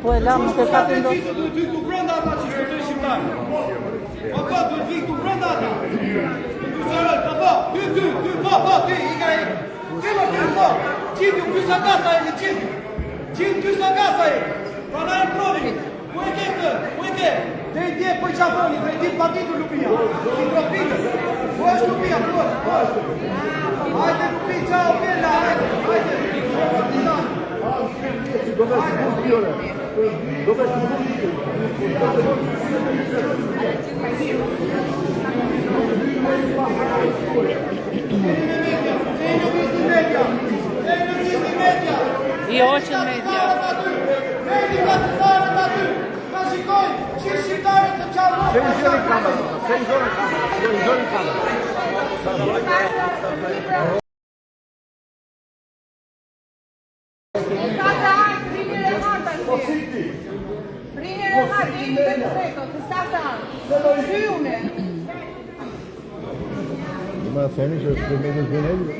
Po e lam nuk e ka të ndoshta. Duhet të tu brenda ata që shkojnë shqiptar. Papa, duhet të tu brenda ata. Tu zërat, papa, ty, papa, ty, igra i. Ti po. Çipi, ky sa gasa e çipi. Çipi ky sa gasa e. Pra e provi. Ku e ke këtë? Ku e ke? Te i dje po çafoni, te i di patitu lupia. Si tropit. Po është lupia, po. Hajde lupi, ciao, bella, hajde. Dove I очень media. Ma thoni që është për me të zhvenelli?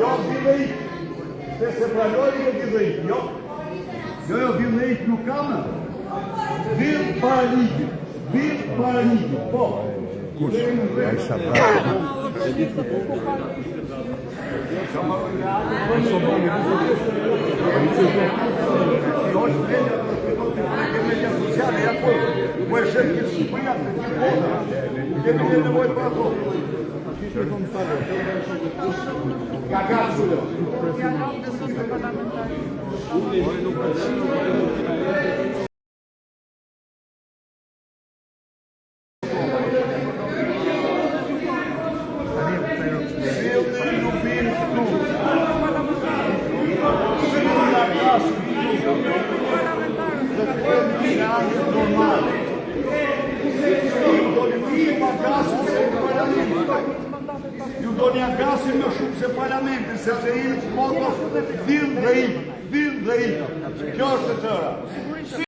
Jo, bidhejt. Se se pranori me bidhejt, jo. Jo, bidhejt nuk kamë. Bidh para ligjit. Bidh para ligjit, po. Kush? Ja i shabrati. Poi cerchi di sbagliare che non vuoi proprio cagazzo ju do një agasin me shumë se parlamentin, sepse i motos dhirë dhe i. Kjo është të tëra. Si